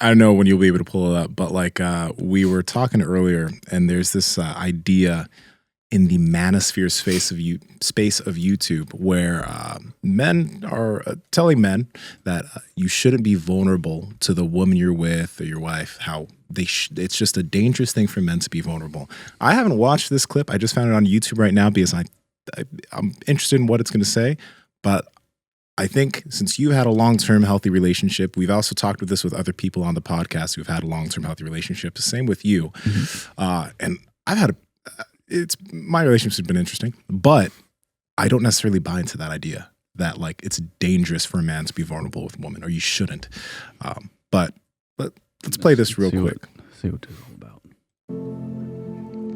I don't know when you'll be able to pull it up, but like we were talking earlier, and there's this idea in the manosphere space of YouTube where men are telling men that you shouldn't be vulnerable to the woman you're with or your wife. How it's just a dangerous thing for men to be vulnerable. I haven't watched this clip. I just found it on YouTube right now because I'm interested in what it's going to say. But I think since you had a long-term healthy relationship, we've also talked with this with other people on the podcast who've had a long-term healthy relationship. The same with you, and I've had my relationship's been interesting, but I don't necessarily buy into that idea that like it's dangerous for a man to be vulnerable with a woman, or you shouldn't. But let's play this real quick. See what it's all about.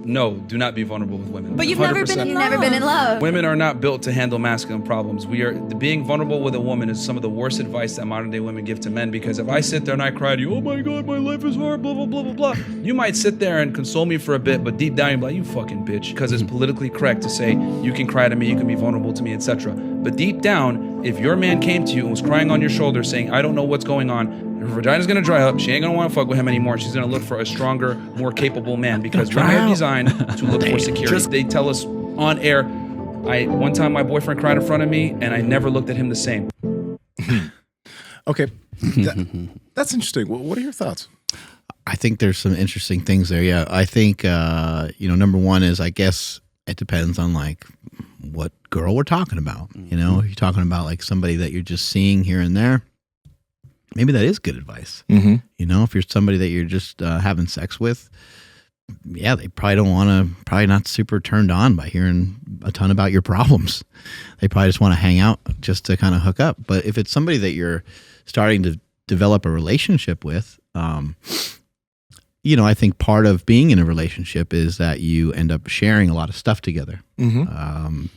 No, do not be vulnerable with women. But you've never been in love. Women are not built to handle masculine problems. Being vulnerable with a woman is some of the worst advice that modern day women give to men, because if I sit there and I cry to you, oh my God, my life is hard, blah, blah, blah, blah, blah. You might sit there and console me for a bit, but deep down you're like, you fucking bitch, because it's politically correct to say you can cry to me, you can be vulnerable to me, etc. But deep down, if your man came to you and was crying on your shoulder saying, I don't know what's going on, her vagina's gonna dry up, she ain't gonna wanna fuck with him anymore, she's gonna look for a stronger, more capable man, because women are designed to look for security. They tell us on air, one time my boyfriend cried in front of me and I never looked at him the same. Okay, that's interesting. What are your thoughts? I think there's some interesting things there. Yeah, I think, number one is, I guess it depends on like what girl we're talking about. You know, if you're talking about like somebody that you're just seeing here and there, maybe that is good advice. You know, if you're somebody that you're just having sex with, yeah, they probably not super turned on by hearing a ton about your problems. They probably just want to hang out just to kind of hook up. But if it's somebody that you're starting to develop a relationship with, I think part of being in a relationship is that you end up sharing a lot of stuff together. You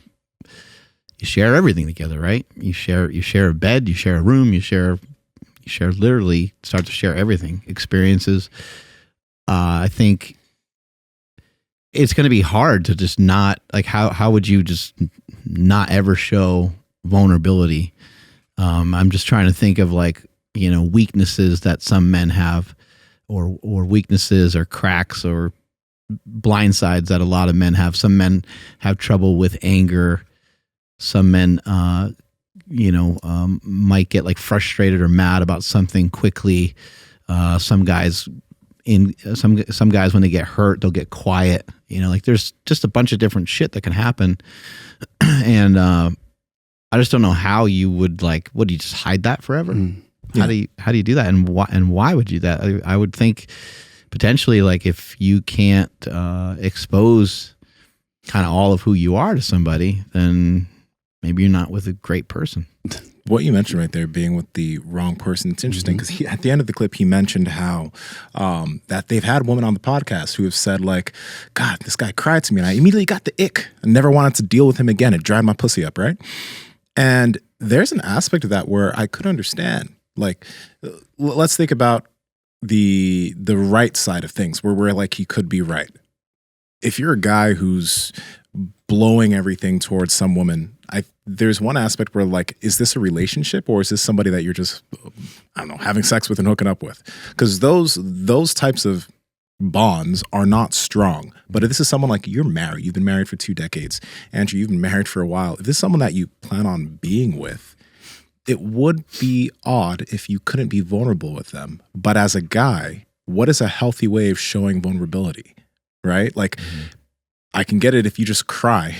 share everything together, right? You share a bed, you share a room, you literally start to share everything, experiences. I think it's going to be hard to just not, like, how would you just not ever show vulnerability? I'm just trying to think of like, weaknesses that some men have, or weaknesses or cracks or blind sides that a lot of men have. Some men have trouble with anger. Some men, might get like frustrated or mad about something quickly. Some guys when they get hurt, they'll get quiet. Like there's just a bunch of different shit that can happen. And I just don't know how you would, like, what, do you just hide that forever? How do you do that? And why would you do that? I would think potentially, like, if you can't expose kind of all of who you are to somebody, then maybe you're not with a great person. What you mentioned right there, being with the wrong person, it's interesting because at the end of the clip, he mentioned how that they've had women on the podcast who have said, like, God, this guy cried to me and I immediately got the ick. I never wanted to deal with him again. It dried my pussy up, right? And there's an aspect of that where I could understand. Like, let's think about the right side of things, where we're like, he could be right. If you're a guy who's blowing everything towards some woman, there's one aspect where, like, is this a relationship or is this somebody that you're just, I don't know, having sex with and hooking up with? Because those types of bonds are not strong. But if this is someone like, you're married, you've been married for 2 decades, Andrew, you've been married for a while. If this is someone that you plan on being with, it would be odd if you couldn't be vulnerable with them. But as a guy, what is a healthy way of showing vulnerability, right? Like, I can get it if you just cry,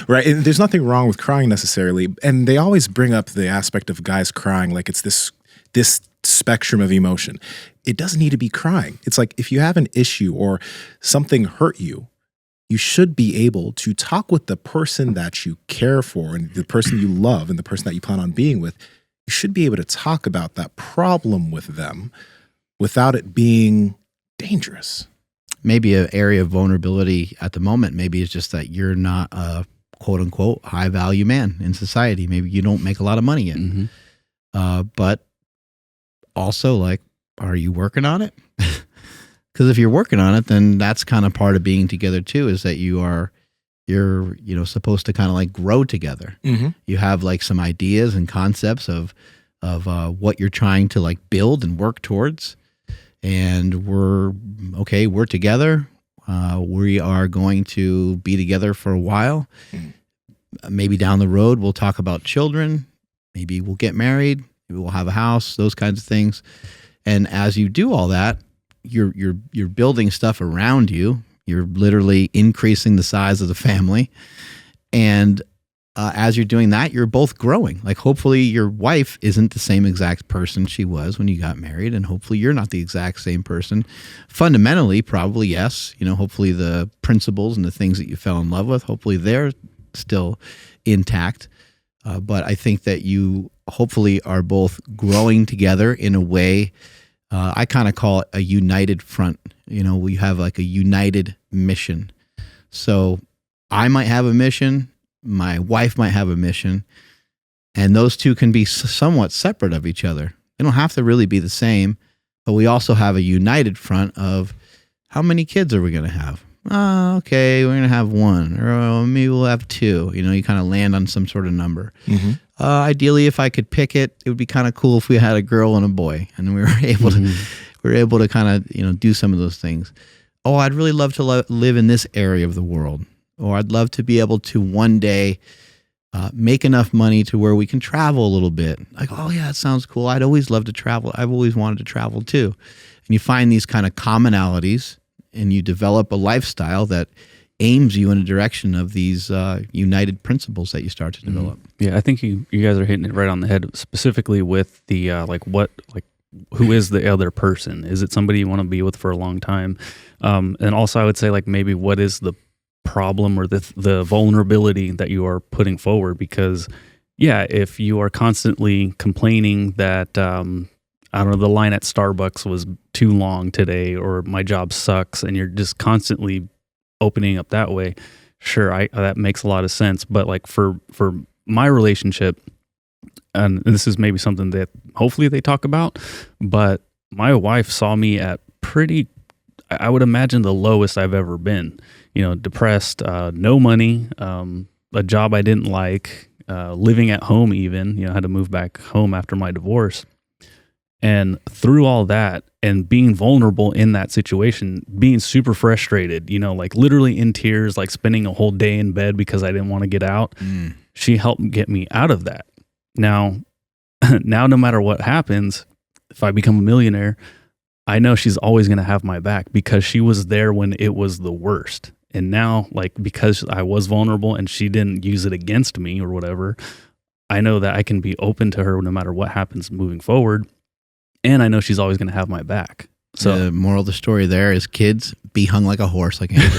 right? And there's nothing wrong with crying necessarily. And they always bring up the aspect of guys crying like it's this spectrum of emotion. It doesn't need to be crying. It's like, if you have an issue or something hurt you, you should be able to talk with the person that you care for and the person you love and the person that you plan on being with. You should be able to talk about that problem with them without it being dangerous. Maybe an area of vulnerability at the moment, maybe it's just that you're not a quote unquote high value man in society. Maybe you don't make a lot of money yet. But also, like, are you working on it? Because if you're working on it, then that's kind of part of being together too, is that you're supposed to kind of like grow together. You have like some ideas and concepts of what you're trying to like build and work towards. and we're together. We are going to be together for a while. Maybe down the road, we'll talk about children. Maybe we'll get married. Maybe we'll have a house, those kinds of things. And as you do all that, you're building stuff around you. You're literally increasing the size of the family. And as you're doing that, you're both growing. Like hopefully your wife isn't the same exact person she was when you got married. And hopefully you're not the exact same person. Fundamentally, probably yes. Hopefully the principles and the things that you fell in love with, hopefully they're still intact. But I think that you hopefully are both growing together in a way, I kind of call it a united front. We have like a united mission. So I might have a mission, my wife might have a mission, and those two can be somewhat separate of each other. They don't have to really be the same, but we also have a united front of how many kids are we going to have? Okay, we're going to have one, or maybe we'll have two. You kind of land on some sort of number. Mm-hmm. Ideally, if I could pick it, it would be kind of cool if we had a girl and a boy, and we were able to kind of do some of those things. Oh, I'd really love to live in this area of the world, or I'd love to be able to one day make enough money to where we can travel a little bit. Like, oh yeah, that sounds cool. I'd always love to travel. I've always wanted to travel too. And you find these kind of commonalities, and you develop a lifestyle that aims you in a direction of these united principles that you start to develop. Yeah, I think you guys are hitting it right on the head, specifically with the who is the other person? Is it somebody you want to be with for a long time? And also I would say maybe what is the problem or the vulnerability that you are putting forward? Because if you are constantly complaining that I don't know, the line at Starbucks was too long today, or my job sucks, and you're just constantly opening up that way, sure, that makes a lot of sense. But for my relationship, and this is maybe something that hopefully they talk about, but my wife saw me at I would imagine the lowest I've ever been. Depressed, no money, a job I didn't like, living at home even, had to move back home after my divorce. And through all that and being vulnerable in that situation, being super frustrated, literally in tears, spending a whole day in bed because I didn't want to get out, she helped get me out of that. Now, no matter what happens, if I become a millionaire, I know she's always going to have my back because she was there when it was the worst. And now, because I was vulnerable and she didn't use it against me or whatever, I know that I can be open to her no matter what happens moving forward. And I know she's always going to have my back. So the moral of the story there is, kids, be hung like a horse, like Andrew.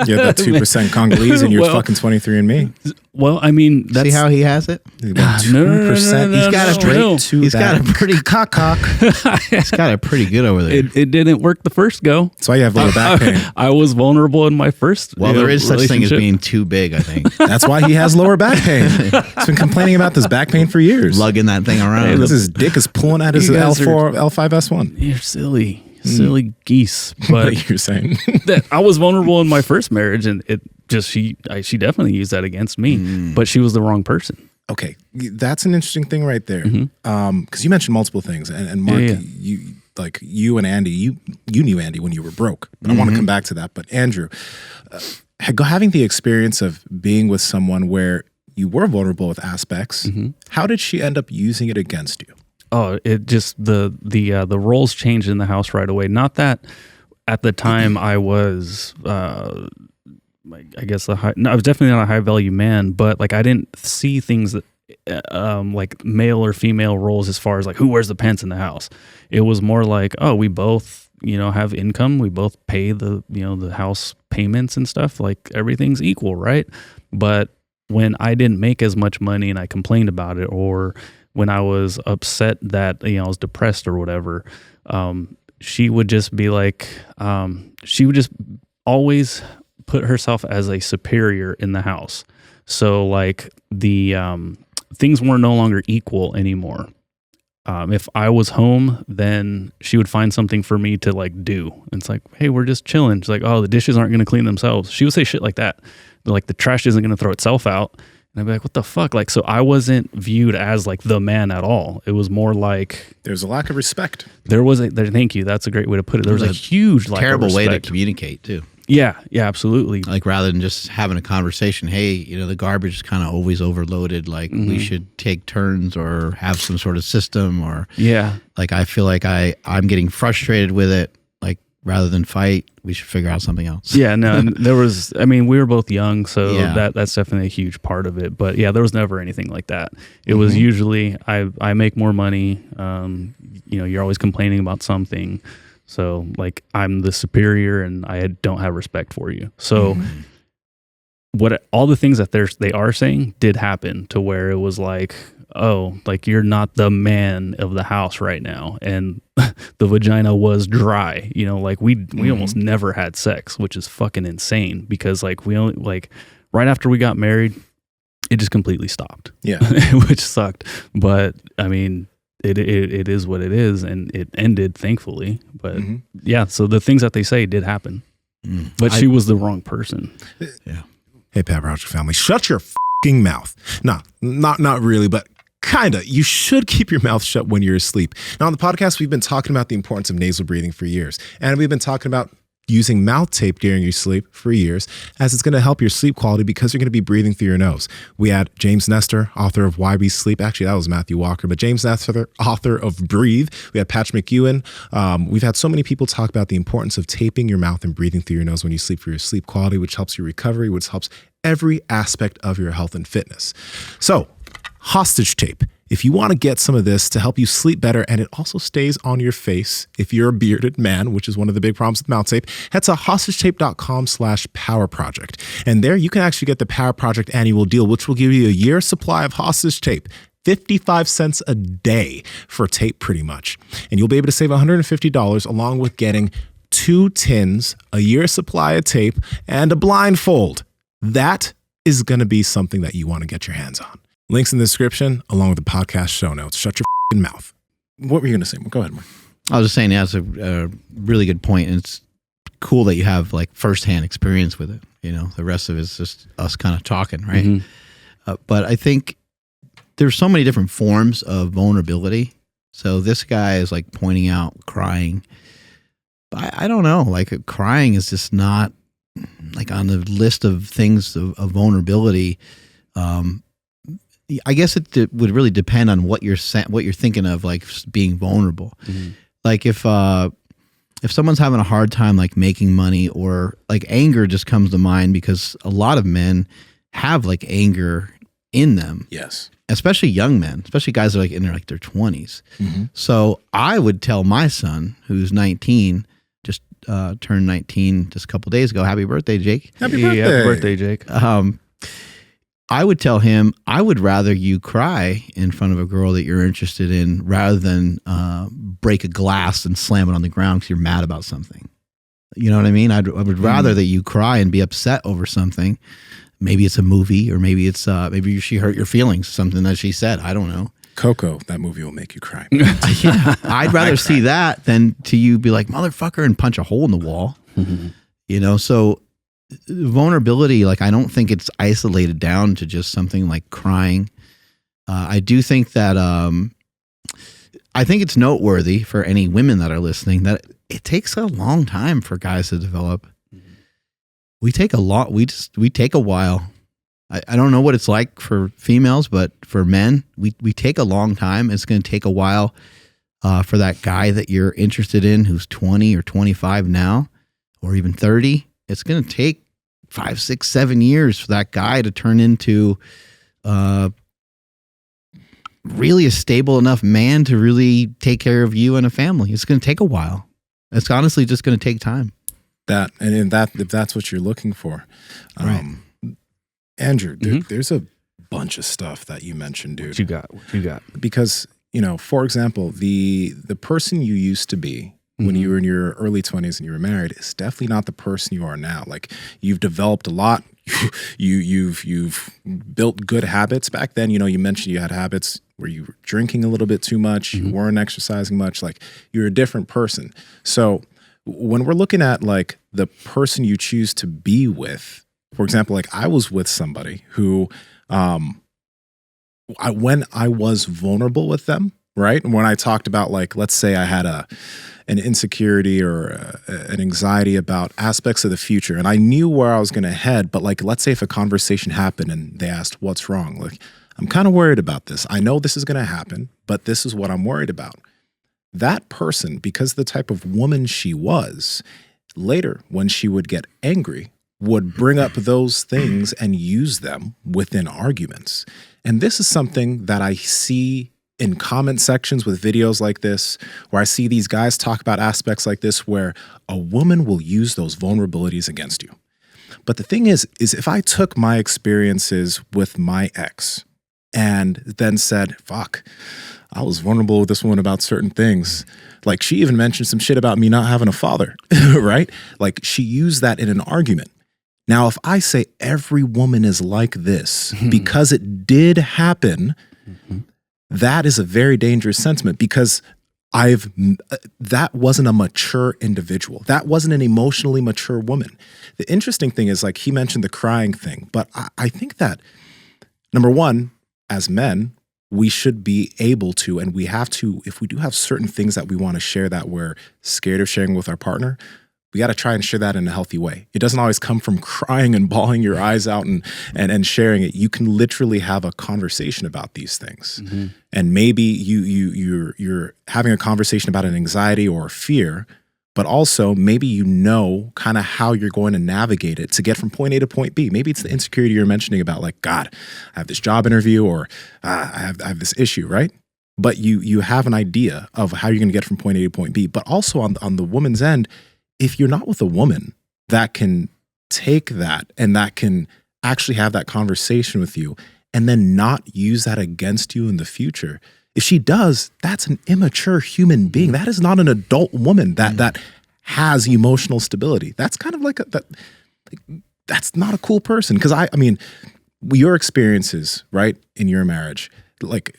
You're that 2% Congolese and you're fucking 23andMe. Well, I mean, that's... See how he has it? 2%. He's got a pretty cock. He's got it pretty good over there. It didn't work the first go. That's why you have lower back pain. I was vulnerable in my first Well, there is such thing as being too big, I think. That's why he has lower back pain. He's been complaining about this back pain for years. Lugging that thing around. His dick is pulling at his L4, L5S1. You're silly geese. But you're saying that I was vulnerable in my first marriage, and it just she definitely used that against me. But she was the wrong person. Okay, that's an interesting thing right there. Because you mentioned multiple things, and Mark, you and Andy, you knew Andy when you were broke. But I want to come back to that. But Andrew, having the experience of being with someone where you were vulnerable with aspects, how did she end up using it against you? Oh, it just the roles changed in the house right away. Not that at the time I was, I guess I was definitely not a high value man, but I didn't see things that like male or female roles as far as who wears the pants in the house. It was more we both have income, we both pay the the house payments and stuff. Everything's equal, right? But when I didn't make as much money and I complained about it, or when I was upset that I was depressed or whatever, she would just be she would just always put herself as a superior in the house. So the things were no longer equal anymore. If I was home, then she would find something for me to do. And it's hey, we're just chilling. She's oh, the dishes aren't going to clean themselves. She would say shit like that. The trash isn't going to throw itself out. And I'd be like, what the fuck? Like, so I wasn't viewed as like the man at all. It was more like There's a lack of respect. Thank you. That's a great way to put it. There was a huge lack terrible of way to respect. communicate too. Yeah, absolutely. Like rather than just having a conversation, hey, you know, the garbage is kind of always overloaded. Like we should take turns or have some sort of system or like I feel like I'm getting frustrated with it. Like rather than fight, we should figure out something else. Yeah, no, and there was, I mean, we were both young, so Yeah. that's definitely a huge part of it. But yeah, there was never anything like that. It was usually, I make more money. You know, you're always complaining about something. So like I'm the superior and I don't have respect for you. So what all the things that they are saying did happen to where it was like, oh, like you're not the man of the house right now. And the vagina was dry, you know, like we almost never had sex, which is fucking insane because like we only like right after we got married, it just completely stopped. Yeah. Which sucked. But I mean, it is what it is, and it ended thankfully. But yeah, so the things that they say did happen, but she was the wrong person. Yeah. Hey, Pat Project family, shut your fucking mouth. No, not really, but kinda. You should keep your mouth shut when you're asleep. Now, on the podcast, we've been talking about the importance of nasal breathing for years, and we've been talking about using mouth tape during your sleep for years, as it's going to help your sleep quality because you're going to be breathing through your nose. We had James Nestor, author of Why We Sleep. Actually, that was Matthew Walker, but James Nestor, author of Breathe. We had Patch McEwen. We've had so many people talk about the importance of taping your mouth and breathing through your nose when you sleep for your sleep quality, which helps your recovery, which helps every aspect of your health and fitness. So, hostage tape. If you want to get some of this to help you sleep better, and it also stays on your face if you're a bearded man, which is one of the big problems with mouth tape, head to hostagetape.com/power project. And there you can actually get the Power Project annual deal, which will give you a year's supply of hostage tape. 55 cents a day for tape pretty much. And you'll be able to save $150 along with getting 2 tins, a year's supply of tape, and a blindfold. That is going to be something that you want to get your hands on. Links in the description, along with the podcast show notes. Shut your f***ing mouth. What were you going to say? Go ahead, Mark. I was just saying, that's a really good point, and it's cool that you have like firsthand experience with it. You know, the rest of it's just us kind of talking, right? But I think there's so many different forms of vulnerability. So this guy is like pointing out crying. I don't know, like crying is just not like on the list of things of vulnerability. I guess it would really depend on what you're thinking of, like being vulnerable. Like if someone's having a hard time like making money, or like anger just comes to mind because a lot of men have like anger in them. Yes. Especially young men, especially guys that are like in their 20s. So I would tell my son, who's 19, just turned 19 just a couple days ago. Happy birthday, Jake. Happy birthday. Happy birthday, Jake. I would tell him, I would rather you cry in front of a girl that you're interested in rather than break a glass and slam it on the ground because you're mad about something. You know what I mean? I would rather that you cry and be upset over something. Maybe it's a movie, or maybe it's maybe she hurt your feelings, something that she said. I don't know. Coco, that movie will make you cry. Yeah, I'd rather see that than to you be like, motherfucker, and punch a hole in the wall. You know, so vulnerability, like I don't think it's isolated down to just something like crying. I do think that I think it's noteworthy for any women that are listening that it takes a long time for guys to develop. We take a while. I don't know what it's like for females, but for men, we take a long time. It's going to take a while for that guy that you're interested in, who's 20 or 25 now, or even 30. It's going to take 5, 6, 7 years for that guy to turn into really a stable enough man to really take care of you and a family. It's going to take a while. It's honestly just going to take time. If that's what you're looking for. Right. Andrew, there's a bunch of stuff that you mentioned, dude. What you got? Because, you know, for example, the person you used to be when you were in your early 20s and you were married is definitely not the person you are now. Like, you've developed a lot. You've built good habits. Back then, you know, you mentioned you had habits where you were drinking a little bit too much, you weren't exercising much. Like, you're a different person. So when we're looking at like the person you choose to be with, for example, like I was with somebody who when I was vulnerable with them, right? And when I talked about, like, let's say I had an insecurity or an anxiety about aspects of the future, and I knew where I was going to head, but like, let's say if a conversation happened and they asked, what's wrong? Like, I'm kind of worried about this. I know this is going to happen, but this is what I'm worried about. That person, because of the type of woman she was, later when she would get angry, would bring up those things and use them within arguments. And this is something that I see in comment sections with videos like this, where I see these guys talk about aspects like this, where a woman will use those vulnerabilities against you. But the thing is if I took my experiences with my ex and then said, fuck, I was vulnerable with this woman about certain things. Like, she even mentioned some shit about me not having a father, right? Like, she used that in an argument. Now, if I say every woman is like this because it did happen, that is a very dangerous sentiment, because that wasn't a mature individual. That wasn't an emotionally mature woman. The interesting thing is, like, he mentioned the crying thing, but I think that, number one, as men, we should be able to, and we have to, if we do have certain things that we want to share that we're scared of sharing with our partner, we got to try and share that in a healthy way. It doesn't always come from crying and bawling your eyes out and sharing it. You can literally have a conversation about these things. Mm-hmm. And maybe you're having a conversation about an anxiety or a fear, but also maybe you know kind of how you're going to navigate it to get from point A to point B. Maybe it's the insecurity you're mentioning about, like, God, I have this job interview, or I have this issue, right? But you have an idea of how you're going to get from point A to point B. But also on the woman's end, if you're not with a woman that can take that and that can actually have that conversation with you and then not use that against you in the future, if she does, that's an immature human being. That is not an adult woman that has emotional stability. That's kind of like that's not a cool person. Because I mean, your experiences, right, in your marriage, like,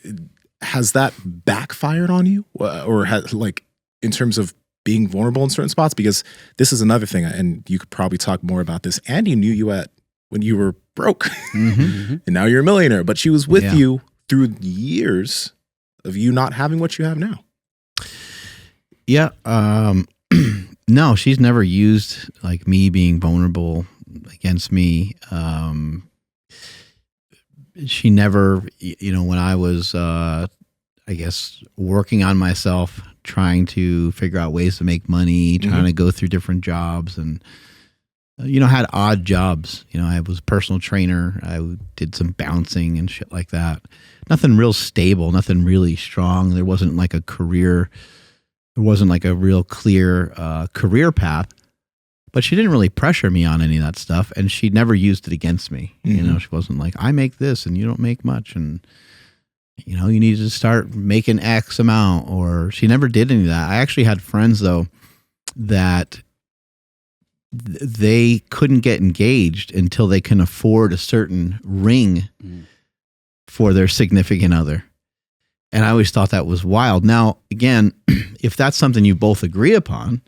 has that backfired on you, or has, like, in terms of being vulnerable in certain spots? Because this is another thing, and you could probably talk more about this. Andy knew you when you were broke, and now you're a millionaire. But she was with you through years of you not having what you have now. Yeah. No, she's never used, like, me being vulnerable against me. She never, when I was, I guess, working on myself, trying to figure out ways to make money, trying to go through different jobs, and had odd jobs. I was a personal trainer. I did some bouncing and shit like that. Nothing real stable, nothing really strong. There wasn't like a career. There wasn't like a real clear career path. But she didn't really pressure me on any of that stuff, and she never used it against me. She wasn't like, I make this and you don't make much, and you need to start making X amount. Or she never did any of that. I actually had friends, though, that they couldn't get engaged until they can afford a certain ring for their significant other. And I always thought that was wild. Now, again, if that's something you both agree upon,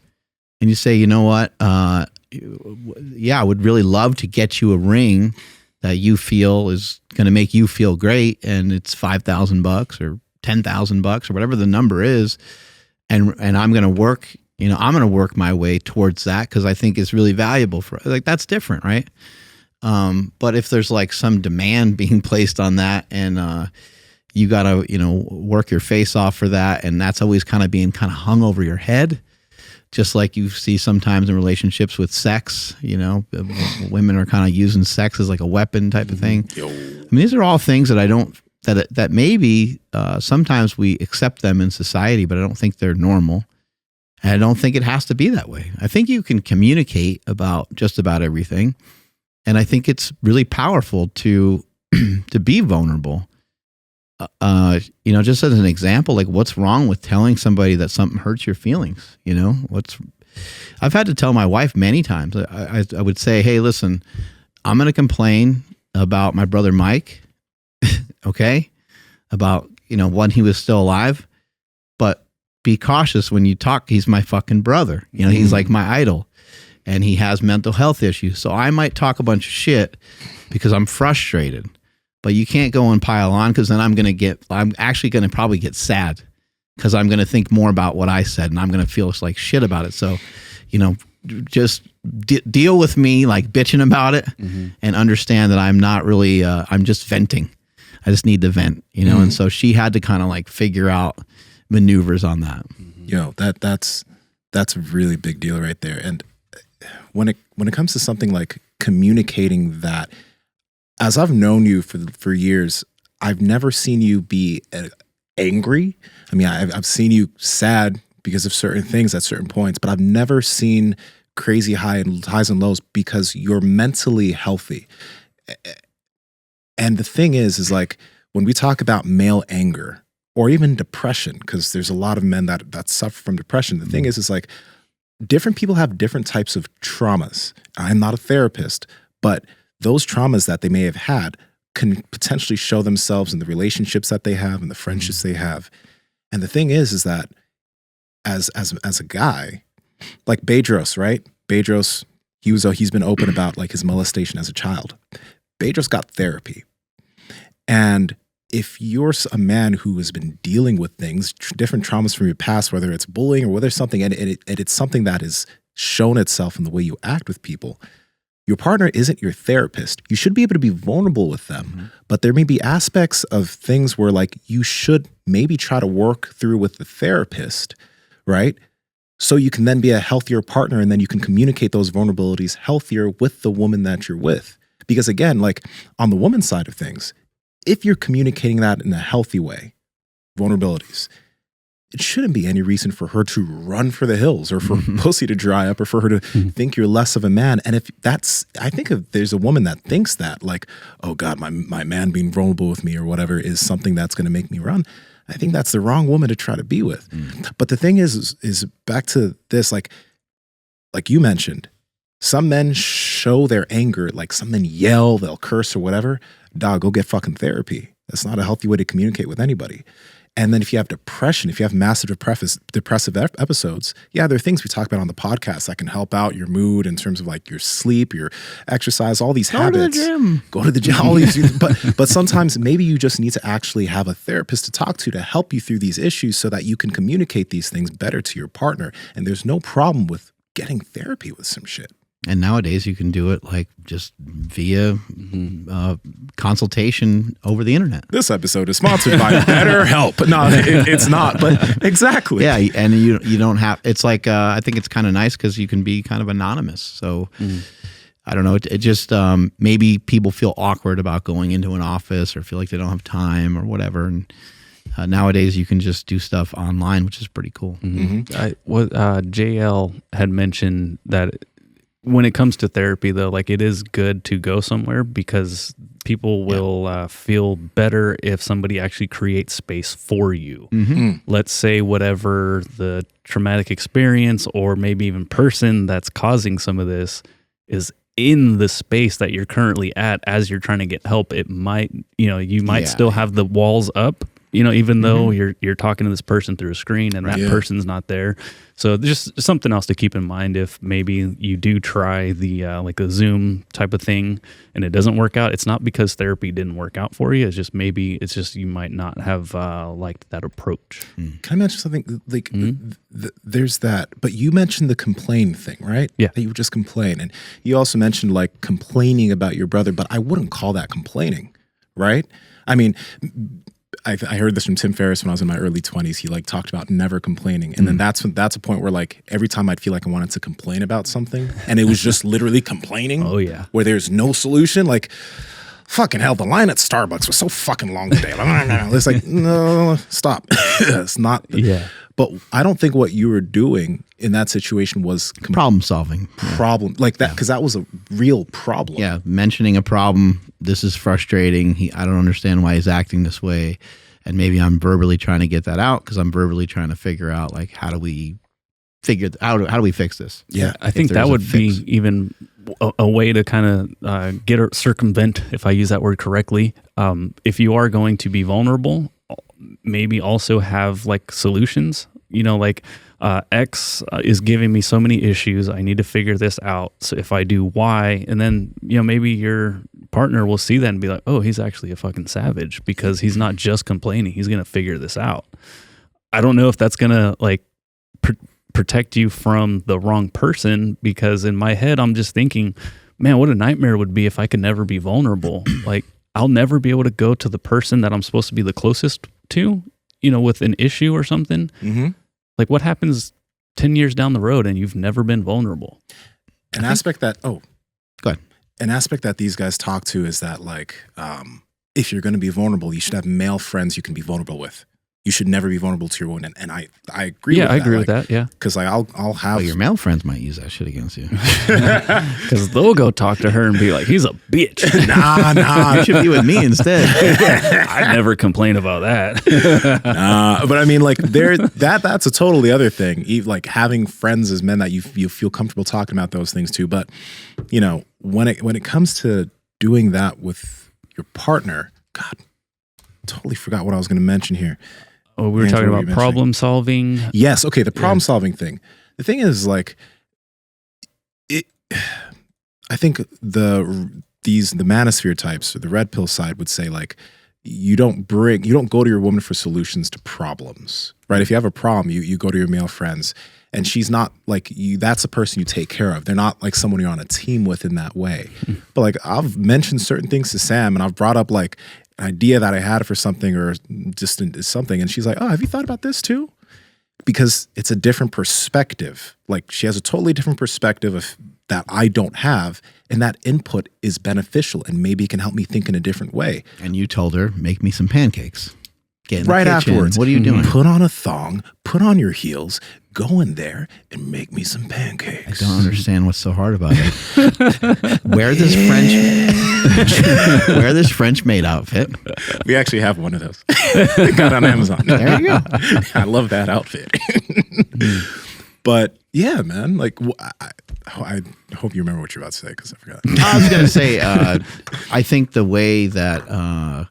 and you say, you know what, I would really love to get you a ring that you feel is going to make you feel great, and it's $5,000 or $10,000 or whatever the number is, and I'm going to work, I'm going to work my way towards that because I think it's really valuable for, like, that's different, right? But if there's like some demand being placed on that, and you got to, work your face off for that, and that's always kind of being kind of hung over your head. Just like you see sometimes in relationships with sex, women are kind of using sex as like a weapon type of thing. I mean, these are all things that I don't, that maybe sometimes we accept them in society, but I don't think they're normal. And I don't think it has to be that way. I think you can communicate about just about everything. And I think it's really powerful to be vulnerable. Just as an example, like, what's wrong with telling somebody that something hurts your feelings? I've had to tell my wife many times. I would say, hey, listen, I'm going to complain about my brother Mike, okay, about, when he was still alive, but be cautious when you talk. He's my fucking brother. He's like my idol, and he has mental health issues. So I might talk a bunch of shit because I'm frustrated. but you can't go and pile on, because then I'm actually going to probably get sad, because I'm going to think more about what I said and I'm going to feel like shit about it. So, just deal with me like bitching about it, and understand that I'm not really, I'm just venting. I just need to vent, And so she had to kind of like figure out maneuvers on that. That's a really big deal right there. And when it comes to something like communicating that, as I've known you for years, I've never seen you be angry. I mean, I've seen you sad because of certain things at certain points, but I've never seen crazy highs and lows, because you're mentally healthy. And the thing is like, when we talk about male anger or even depression, because there's a lot of men that suffer from depression, the thing is like, different people have different types of traumas. I'm not a therapist, but those traumas that they may have had can potentially show themselves in the relationships that they have and the friendships they have. And the thing is that as a guy, like Bedros, right? Bedros, he's been open about like his molestation as a child. Bedros got therapy. And if you're a man who has been dealing with things, different traumas from your past, whether it's bullying or whether something, and it's something that has shown itself in the way you act with people, your partner isn't your therapist. You should be able to be vulnerable with them, but there may be aspects of things where like you should maybe try to work through with the therapist, right? So you can then be a healthier partner, and then you can communicate those vulnerabilities healthier with the woman that you're with. Because again, like on the woman's side of things, if you're communicating that in a healthy way, vulnerabilities, it shouldn't be any reason for her to run for the hills or for pussy to dry up or for her to think you're less of a man. And I think if there's a woman that thinks that, like, oh God, my man being vulnerable with me or whatever is something that's going to make me run, I think that's the wrong woman to try to be with. But the thing is back to this, like you mentioned, some men show their anger, like some men yell, they'll curse or whatever. Dog, go get fucking therapy. That's not a healthy way to communicate with anybody. And then if you have depression, if you have massive depressive episodes, yeah, there are things we talk about on the podcast that can help out your mood in terms of like your sleep, your exercise, all these habits. Go to the gym. All these, but sometimes maybe you just need to actually have a therapist to talk to help you through these issues so that you can communicate these things better to your partner. And there's no problem with getting therapy with some shit. And nowadays you can do it like just via consultation over the internet. This episode is sponsored by BetterHelp. No, it's not, but exactly. Yeah, and you don't have, it's like, I think it's kind of nice because you can be kind of anonymous. So I don't know, it just, maybe people feel awkward about going into an office or feel like they don't have time or whatever. And nowadays you can just do stuff online, which is pretty cool. JL had mentioned that when it comes to therapy, though, like it is good to go somewhere because people will feel better if somebody actually creates space for you. Let's say whatever the traumatic experience or maybe even person that's causing some of this is in the space that you're currently at as you're trying to get help. It might, you might still have the walls up, even though you're talking to this person through a screen and that person's not there. So just something else to keep in mind if maybe you do try the like a Zoom type of thing and it doesn't work out. It's not because therapy didn't work out for you. It's just you might not have liked that approach. Can I mention something? Like there's that, but you mentioned the complain thing, right? Yeah. That you would just complain. And you also mentioned like complaining about your brother, but I wouldn't call that complaining, right? I mean, I heard this from Tim Ferriss when I was in my early 20s. He like talked about never complaining. And then that's a point where like every time I'd feel like I wanted to complain about something and it was just literally complaining. Oh yeah. Where there's no solution. Like fucking hell, the line at Starbucks was so fucking long today. It's like, no, stop. It's not. But I don't think what you were doing in that situation was problem solving. Like that, because that was a real problem. Yeah, mentioning a problem. This is frustrating. I don't understand why he's acting this way, and maybe I'm verbally trying to get that out because I'm verbally trying to figure out like how do we fix this? Yeah, I think that would be even a way to kind of get or circumvent, if I use that word correctly. If you are going to be vulnerable, maybe also have like solutions like X is giving me so many issues. I need to figure this out. So if I do Y, and then, maybe your partner will see that and be like, oh, he's actually a fucking savage because he's not just complaining. He's going to figure this out. I don't know if that's going to like protect you from the wrong person, because in my head, I'm just thinking, man, what a nightmare it would be if I could never be vulnerable. Like, I'll never be able to go to the person that I'm supposed to be the closest to, with an issue or something. Mm-hmm. Like, what happens 10 years down the road and you've never been vulnerable? An aspect that, go ahead. An aspect that these guys talk to is that, like, if you're going to be vulnerable, you should have male friends you can be vulnerable with. You should never be vulnerable to your woman. And I agree with that. Yeah, I agree with that, yeah. Because like, I'll have... Well, your male friends might use that shit against you. Because they'll go talk to her and be like, he's a bitch. Nah. You should be with me instead. I never complain about that. But I mean, like, that's a totally other thing. Like, having friends as men that you feel comfortable talking about those things to. But, when it comes to doing that with your partner, God, totally forgot what I was going to mention here. Oh, we were talking about problem solving. Yes. Okay. The problem solving thing. The thing is, like, I think the manosphere types or the red pill side would say, like, you don't go to your woman for solutions to problems, right? If you have a problem, you go to your male friends, and she's not like you. That's a person you take care of. They're not like someone you're on a team with in that way. But like, I've mentioned certain things to Sam, and I've brought up like an idea that I had for something or just something, and she's like, "Oh, have you thought about this too?" Because it's a different perspective. Like, she has a totally different perspective that I don't have, and that input is beneficial and maybe it can help me think in a different way. And you told her, make me some pancakes. Get in right the kitchen. Afterwards. What are you doing? Put on a thong, put on your heels, go in there and make me some pancakes. I don't understand what's so hard about it. Wear this French maid outfit. We actually have one of those. Got on Amazon. There you go. I love that outfit. But yeah, man, like, I hope you remember what you're about to say, because I forgot. I was going to say, I think the way that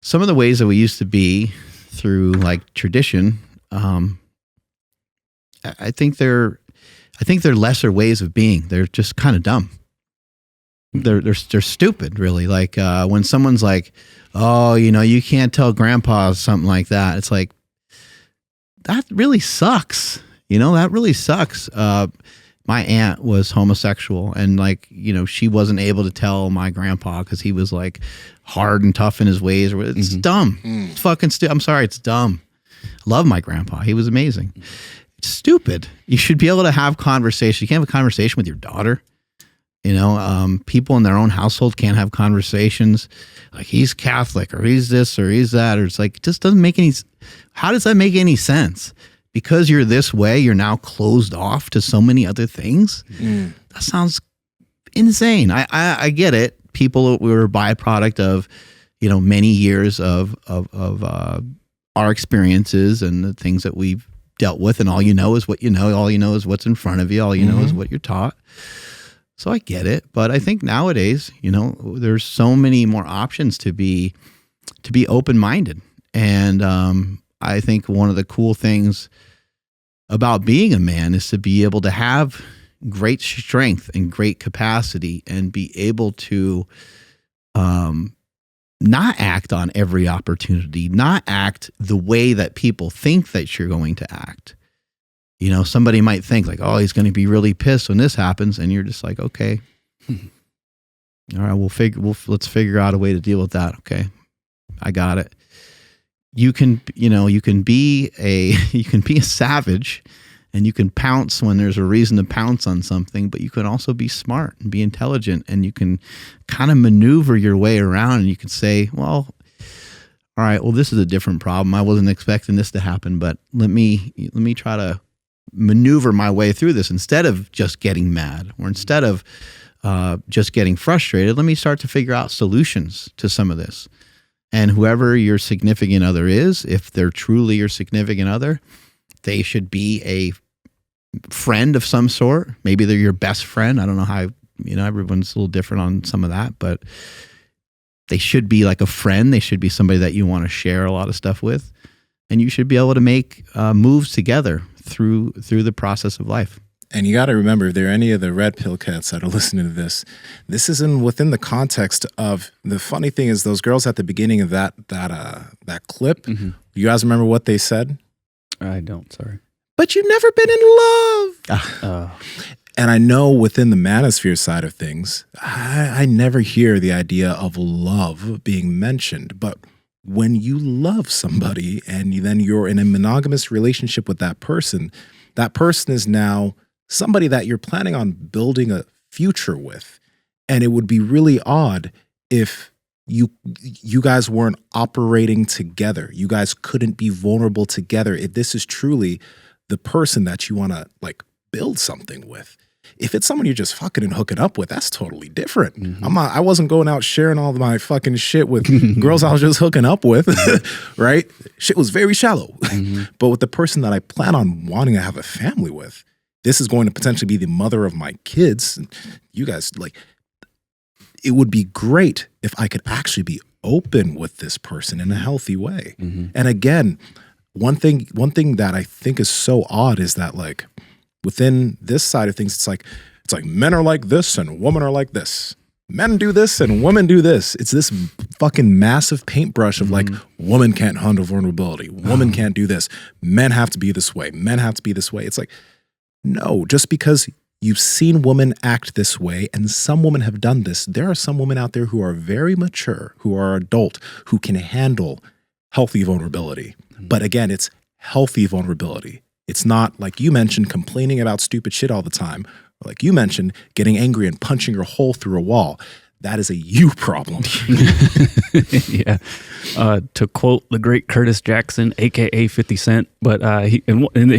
some of the ways that we used to be through like tradition, I think they're lesser ways of being. They're just kind of dumb. They're stupid, really. Like when someone's like, "Oh, you can't tell grandpa," something like that. It's like, that really sucks. That really sucks. My aunt was homosexual, and like, she wasn't able to tell my grandpa because he was like hard and tough in his ways. It's dumb. It's fucking stupid. I'm sorry. It's dumb. Love my grandpa. He was amazing. It's stupid. You should be able to have conversation. You can't have a conversation with your daughter. People in their own household can't have conversations like, he's Catholic or he's this or he's that, or it's like, it just doesn't make any. How does that make any sense? Because you're this way, you're now closed off to so many other things. That sounds insane. I get it. People were a byproduct of, many years of our experiences and the things that we've dealt with. And all you know is what you know. All you know is what's in front of you. All you know is what you're taught. So I get it. But I think nowadays, there's so many more options to be open-minded. And I think one of the cool things about being a man is to be able to have great strength and great capacity and be able to not act on every opportunity, not act the way that people think that you're going to act. Somebody might think like, oh, he's going to be really pissed when this happens. And you're just like, okay, all right, let's figure out a way to deal with that. Okay. I got it. You can be a savage, and you can pounce when there's a reason to pounce on something, but you can also be smart and be intelligent, and you can kind of maneuver your way around, and you can say, well, all right, well, this is a different problem. I wasn't expecting this to happen, but let me try to maneuver my way through this instead of just getting mad, or instead of just getting frustrated. Let me start to figure out solutions to some of this. And whoever your significant other is, if they're truly your significant other, they should be a friend of some sort. Maybe they're your best friend. I don't know how, everyone's a little different on some of that, but they should be like a friend. They should be somebody that you want to share a lot of stuff with. and you should be able to make moves together through the process of life. And you got to remember, if there are any of the red pill cats that are listening to this, this isn't within the context of, the funny thing is those girls at the beginning of that clip, you guys remember what they said? I don't, sorry. But you've never been in love. And I know within the manosphere side of things, I never hear the idea of love being mentioned. But when you love somebody and then you're in a monogamous relationship with that person is now somebody that you're planning on building a future with. And it would be really odd if you guys weren't operating together. You guys couldn't be vulnerable together if this is truly the person that you want to like build something with. If it's someone you're just fucking and hooking up with, that's totally different. I wasn't going out sharing all my fucking shit with girls I was just hooking up with, right? Shit was very shallow. But with the person that I plan on wanting to have a family with, this is going to potentially be the mother of my kids. You guys, like, it would be great if I could actually be open with this person in a healthy way. And again, one thing that I think is so odd is that, like, within this side of things, it's like men are like this and women are like this. Men do this and women do this. It's this fucking massive paintbrush of like, woman can't handle vulnerability. Woman can't do this. Men have to be this way. Men have to be this way. It's like, no, just because you've seen women act this way and some women have done this, there are some women out there who are very mature, who are adult, who can handle healthy vulnerability. But again, it's healthy vulnerability. It's not, like you mentioned, complaining about stupid shit all the time. Or like you mentioned, getting angry and punching your hole through a wall. That is a you problem. Yeah. To quote the great Curtis Jackson, a.k.a. 50 Cent, but he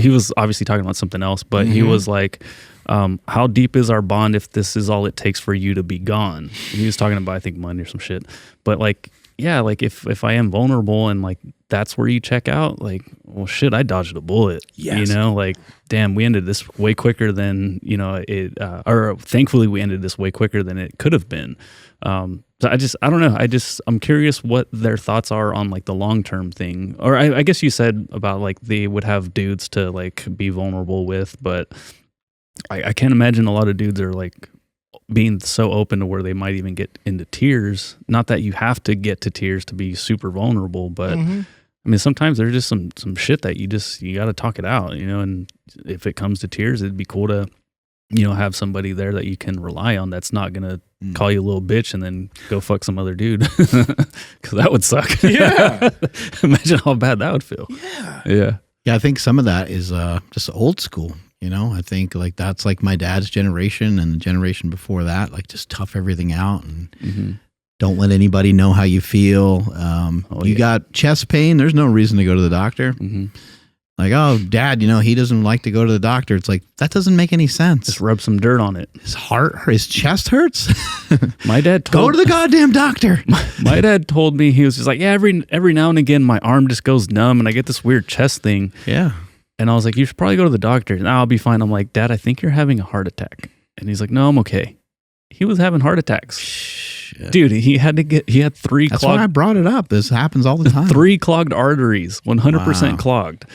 was obviously talking about something else, but he was like, how deep is our bond if this is all it takes for you to be gone? He was talking about, I think, money or some shit. But like, yeah, like if I am vulnerable and like that's where you check out, like, well, shit, I dodged a bullet. Yes. You know, like, damn, we ended this way quicker than, you know, or thankfully we ended this way quicker than it could have been. So I don't know. I'm curious what their thoughts are on like the long-term thing. Or I guess you said about like they would have dudes to like be vulnerable with, but I can't imagine a lot of dudes are like being so open to where they might even get into tears. Not that you have to get to tears to be super vulnerable, but I mean, sometimes there's just some shit that you got to talk it out, you know, and if it comes to tears, it'd be cool to, you know, have somebody there that you can rely on that's not going to call you a little bitch and then go fuck some other dude. Because that would suck. Yeah. Imagine how bad that would feel. Yeah. Yeah, I think some of that is just old school. You know, I think like that's like my dad's generation and the generation before that, like just tough everything out and don't let anybody know how you feel. You got chest pain, there's no reason to go to the doctor. Like, oh, dad, you know, he doesn't like to go to the doctor. It's like, that doesn't make any sense. Just rub some dirt on it. His chest hurts. My dad go to the goddamn doctor. My dad told me, he was just like, yeah, every now and again, my arm just goes numb and I get this weird chest thing. Yeah. And I was like, you should probably go to the doctor. And I'll be fine. I'm like, Dad, I think you're having a heart attack. And he's like, no, I'm okay. He was having heart attacks. Shit. Dude, he had 3 That's why I brought it up. This happens all the time. 3 clogged arteries, 100% clogged.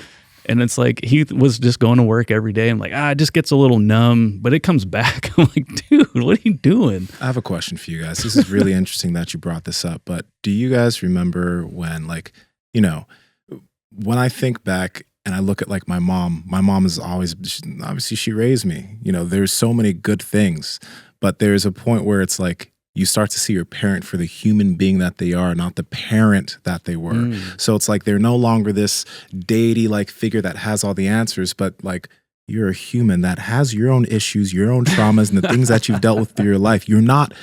And it's like, he was just going to work every day. I'm like, it just gets a little numb, but it comes back. I'm like, dude, what are you doing? I have a question for you guys. This is really interesting that you brought this up, but do you guys remember when, like, you know, when I think back and I look at like my mom is always, obviously she raised me, you know, there's so many good things, but there's a point where it's like, you start to see your parent for the human being that they are, not the parent that they were. So it's like they're no longer this deity-like figure that has all the answers, but like you're a human that has your own issues, your own traumas, and the things that you've dealt with through your life. You're not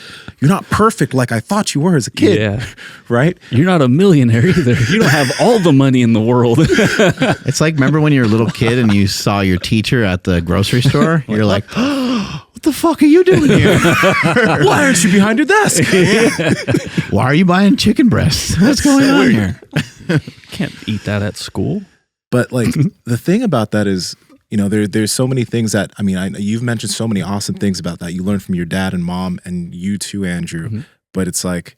perfect like I thought you were as a kid, right? You're not a millionaire either. You don't have all the money in the world. It's like, remember when you were a little kid and you saw your teacher at the grocery store? You're like, what the fuck are you doing here? Why aren't you behind your desk? Why are you buying chicken breasts? What's going on here? Can't eat that at school. But like the thing about that is, you know, there's so many things that, I mean, you've mentioned so many awesome things about that. You learned from your dad and mom and you too, Andrew. But it's like,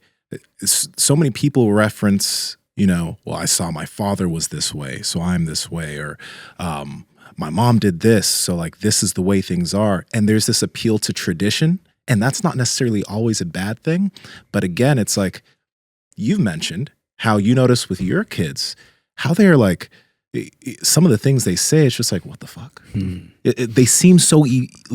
so many people reference, you know, well, I saw my father was this way, so I'm this way, or my mom did this, so like this is the way things are. And there's this appeal to tradition, and that's not necessarily always a bad thing. But again, it's like you've mentioned how you notice with your kids, how they're like, some of the things they say, it's just like, what the fuck? They seem so,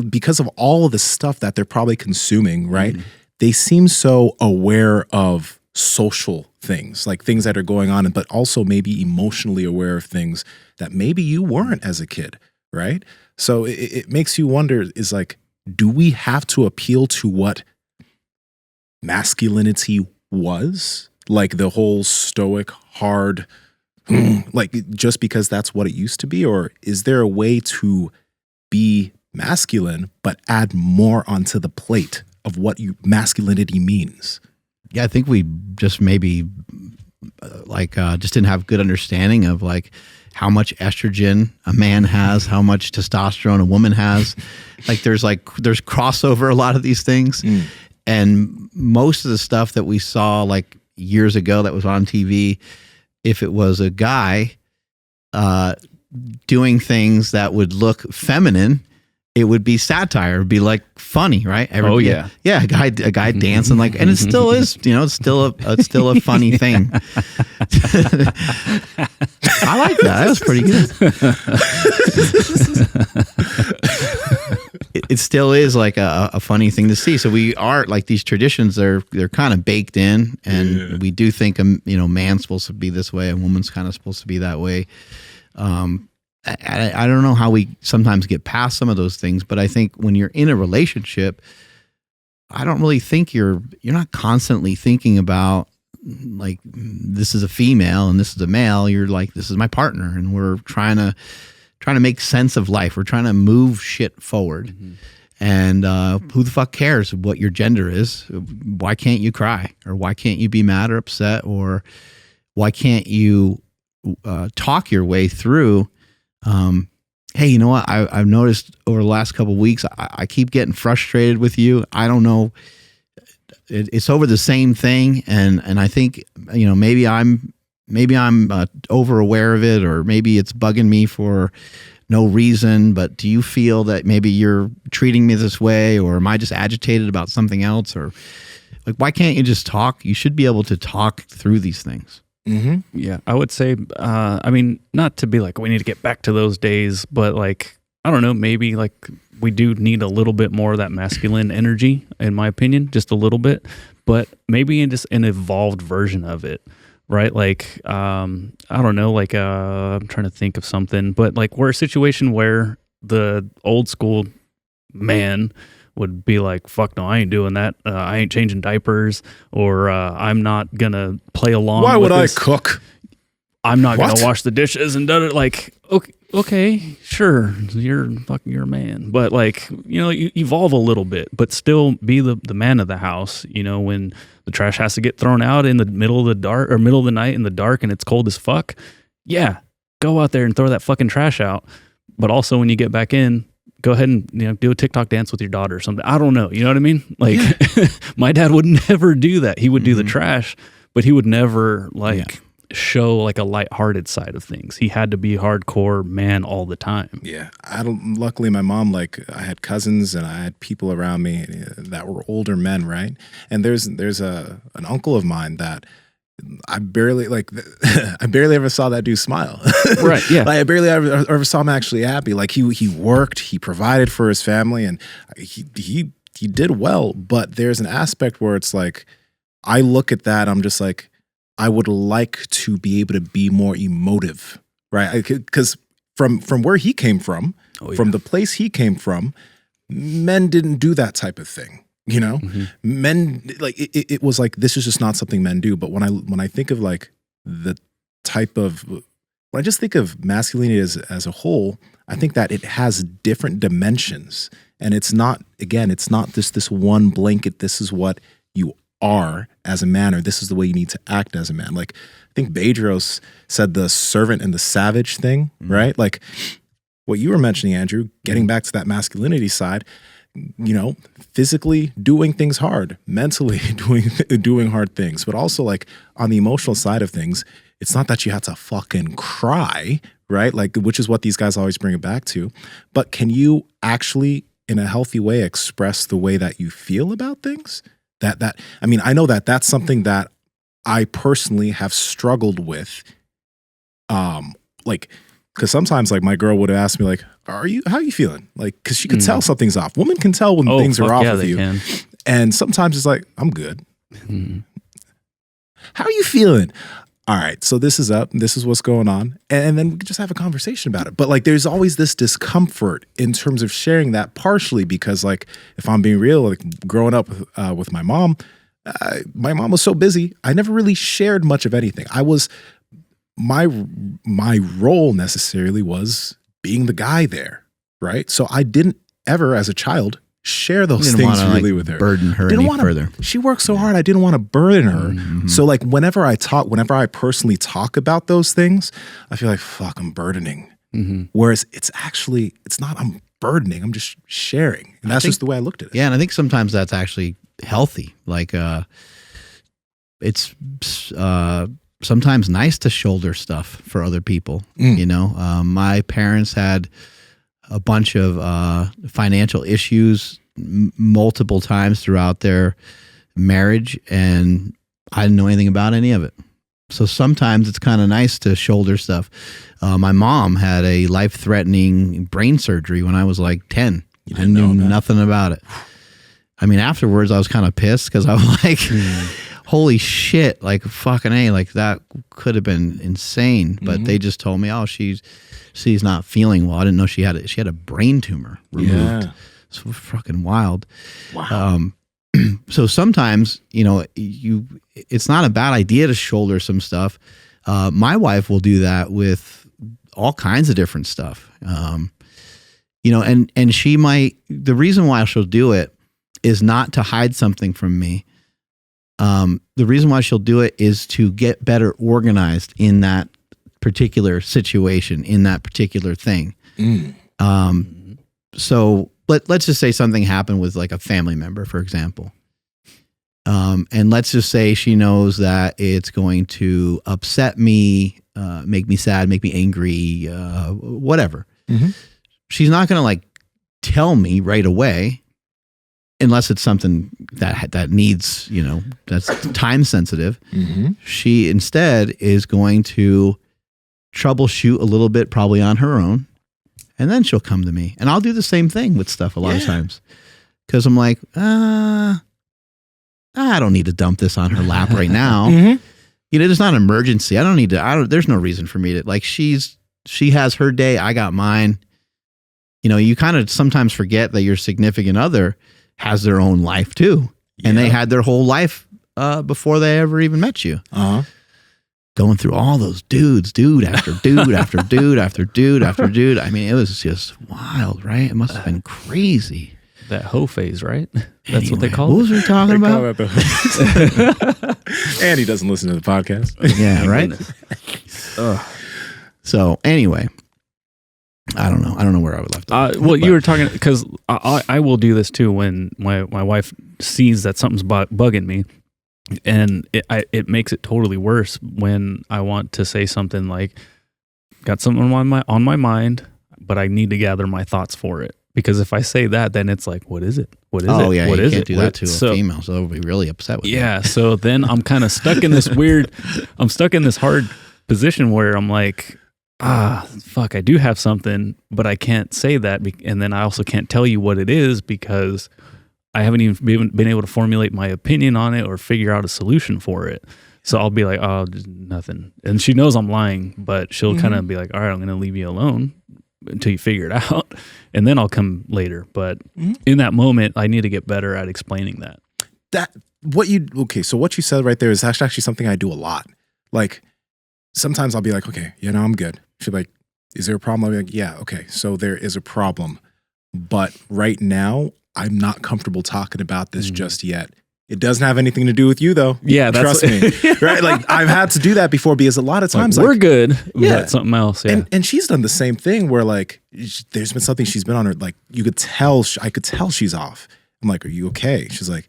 because of all of the stuff that they're probably consuming, right? They seem so aware of social things, like things that are going on, but also maybe emotionally aware of things that maybe you weren't as a kid, right? So it makes you wonder, is like, do we have to appeal to what masculinity was? Like the whole stoic, hard, like just because that's what it used to be? Or is there a way to be masculine but add more onto the plate of what masculinity means? Yeah, I think we just maybe just didn't have good understanding of like how much estrogen a man has, how much testosterone a woman has. There's crossover a lot of these things. And most of the stuff that we saw like years ago that was on TV, if it was a guy doing things that would look feminine, it would be satire. It'd be like funny, right? Yeah, a guy dancing like, and it still is, you know, it's still a funny thing. I like that. That was pretty good. It still is like a funny thing to see. So we are like, these traditions they're kind of baked in, and we do think man's supposed to be this way, a woman's kind of supposed to be that way. I don't know how we sometimes get past some of those things, but I think when you're in a relationship, I don't really think you're not constantly thinking about like, this is a female and this is a male. You're like, this is my partner, and we're trying to make sense of life. We're trying to move shit forward. And who the fuck cares what your gender is? Why can't you cry? Or why can't you be mad or upset? Or why can't you talk your way through? Hey, you know what? I've noticed over the last couple of weeks, I keep getting frustrated with you. I don't know. It's over the same thing. And I think, maybe I'm over aware of it, or maybe it's bugging me for no reason, but do you feel that maybe you're treating me this way, or am I just agitated about something else? Or like, why can't you just talk? You should be able to talk through these things. Yeah, I would say, not to be like, we need to get back to those days, but like, I don't know, maybe like we do need a little bit more of that masculine energy, in my opinion, just a little bit, but maybe in just an evolved version of it, right? Like, I don't know, like, I'm trying to think of something, but like we're a situation where the old school man would be like, fuck no, I ain't doing that. I ain't changing diapers, or I'm not going to play along. Why would I this. cook? I'm not going to wash the dishes and done it. Like, okay, sure, you're a man. But like, you evolve a little bit, but still be the man of the house, when the trash has to get thrown out in the middle of the dark or middle of the night in the dark and it's cold as fuck. Yeah, go out there and throw that fucking trash out. But also when you get back in, go ahead and do a TikTok dance with your daughter or something. I don't know. You know what I mean? Like, my dad would never do that. He would do the trash, but he would never show like a lighthearted side of things. He had to be hardcore man all the time. Yeah, luckily my mom, like, I had cousins and I had people around me that were older men, right? And there's an uncle of mine that I barely ever saw that dude smile. Right. Yeah. Like, I barely ever saw him actually happy. Like, he worked, he provided for his family, and he did well. But there's an aspect where it's like, I look at that, I'm just like, I would like to be able to be more emotive, right? Because from where he came from, from the place he came from, men didn't do that type of thing. Men, like, it was like, this is just not something men do. But when I think of like the type of, when I just think of masculinity as a whole, I think that it has different dimensions, and it's not just this one blanket, this is what you are as a man, or this is the way you need to act as a man. Like, I think Bedros said the servant and the savage thing, right? Like what you were mentioning, Andrew, getting back to that masculinity side, physically doing things hard, mentally doing hard things, but also like on the emotional side of things, it's not that you have to fucking cry, right? Like, which is what these guys always bring it back to. But can you actually, in a healthy way, express the way that you feel about things? I mean, I know that that's something that I personally have struggled with. Like, because sometimes like my girl would ask me like, how are you feeling? Like, because she could tell something's off. Women can tell when things are off with you. Can. And sometimes it's like, I'm good. How are you feeling? All right, so this is up. This is what's going on. And then we can just have a conversation about it. But like, there's always this discomfort in terms of sharing that, partially because like, if I'm being real, like growing up with my mom was so busy. I never really shared much of anything. My role necessarily was being the guy there, right? So I didn't ever, as a child, share those things really with her. Burden her any further. She worked so hard. I didn't want to burden her. So like whenever I personally talk about those things, I feel like, fuck, I'm burdening. Whereas it's not I'm burdening. I'm just sharing. And that's just the way I looked at it. Yeah. And I think sometimes that's actually healthy. Like it's sometimes nice to shoulder stuff for other people. You know, my parents had a bunch of financial issues multiple times throughout their marriage, and I didn't know anything about any of it. So sometimes it's kind of nice to shoulder stuff. My mom had a life-threatening brain surgery when I was like 10. I knew nothing about it. I mean, afterwards I was kind of pissed because I was like, holy shit, like fucking A, like that could have been insane. But they just told me, oh, she's not feeling well. I didn't know she had a brain tumor removed. So fucking wild. Wow. So sometimes, you know, it's not a bad idea to shoulder some stuff. My wife will do that with all kinds of different stuff. You know, and the reason why she'll do it is not to hide something from me. The reason why she'll do it is to get better organized in that particular situation, in that particular thing. So let's just say something happened with like a family member, for example. And let's just say she knows that it's going to upset me, make me sad, make me angry, whatever. She's not going to like tell me right away unless it's something that needs, you know, that's time sensitive. She instead is going to troubleshoot a little bit, probably on her own. And then she'll come to me, and I'll do the same thing with stuff a lot of times. Cause I'm like, I don't need to dump this on her lap right now. You know, there's not an emergency. There's no reason for me to like, she has her day. I got mine. You know, you kind of sometimes forget that your significant other has their own life too. And they had their whole life, before they ever even met you. Going through all those dudes, dude after dude after dude after dude after dude. I mean, it was just wild, right? It must have been crazy. That hoe phase, right? That's what they call it. What it. was we talking about? And he doesn't listen to the podcast. Yeah, right? So anyway, I don't know where I would left off. Well, you were talking, because I will do this too when my wife sees that something's bugging me. And it makes it totally worse when I want to say something like, got something on my mind, but I need to gather my thoughts for it. Because if I say that, then it's like, what is it? What is it? Oh yeah, what you is can't it? do that to a female, so they'll be really upset with you. Yeah, so then I'm kind of stuck in this hard position where I'm like, fuck, I do have something, but I can't say that. And then I also can't tell you what it is because I haven't even been able to formulate my opinion on it or figure out a solution for it. So I'll be like, oh, just nothing. And she knows I'm lying, but she'll kind of be like, all right, I'm going to leave you alone until you figure it out. And then I'll come later. But in that moment, I need to get better at explaining that. So what you said right there is actually something I do a lot. Like sometimes I'll be like, okay, I'm good. She'll be like, is there a problem? I'll be like, yeah, okay. So there is a problem. But right now, I'm not comfortable talking about this just yet. It doesn't have anything to do with you, though. Yeah, trust me. Right? Like I've had to do that before because a lot of times we're good. But something else. Yeah. And she's done the same thing where like there's been something she's been on her, like you could tell, I could tell she's off. I'm like, are you okay? She's like,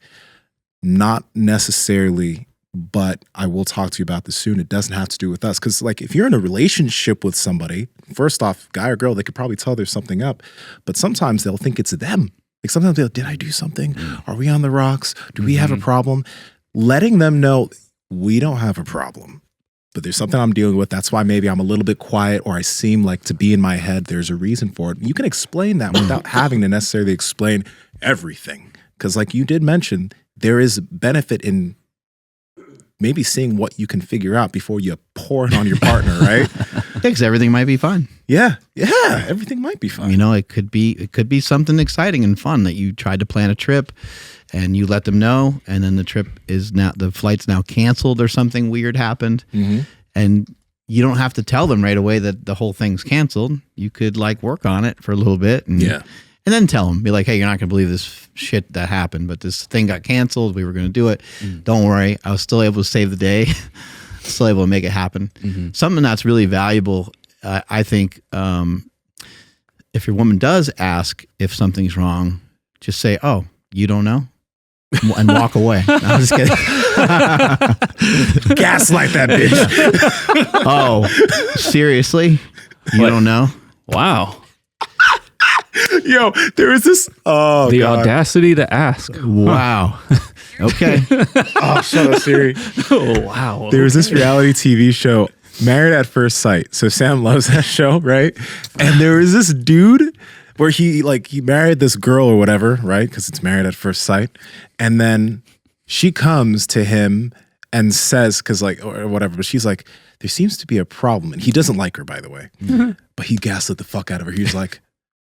not necessarily but I will talk to you about this soon. It doesn't have to do with us. Because like if you're in a relationship with somebody, first off, guy or girl, they could probably tell there's something up. But sometimes they'll think it's them. Like sometimes they'll, did I do something? Are we on the rocks? Do we have a problem? Letting them know we don't have a problem, but there's something I'm dealing with. That's why maybe I'm a little bit quiet or I seem like to be in my head. There's a reason for it. You can explain that without having to necessarily explain everything. Because like you did mention, there is benefit in maybe seeing what you can figure out before you pour it on your partner, right? Because everything might be fine. Yeah, everything might be fine. You know, it could be something exciting and fun that you tried to plan a trip and you let them know, and then the flight's now canceled or something weird happened. And you don't have to tell them right away that the whole thing's canceled. You could like work on it for a little bit and then tell them, be like, hey, you're not going to believe this shit that happened, but this thing got canceled. We were going to do it. Don't worry. I was still able to save the day. Still able to make it happen. Something that's really valuable, I think, if your woman does ask if something's wrong, just say, oh, you don't know? And walk away. No, I'm just kidding. Gaslight that bitch. Oh, seriously? You don't know? Wow. Yo, there was this. Oh, the God. audacity to ask. Wow. Okay. Oh, shut up, Siri. Oh, wow. There was this reality TV show, Married at First Sight. So Sam loves that show, right? And there was this dude where he married this girl or whatever, right? Because it's Married at First Sight. And then she comes to him and says, or whatever, but she's like, there seems to be a problem. And he doesn't like her, by the way. But he gaslit the fuck out of her. He was like,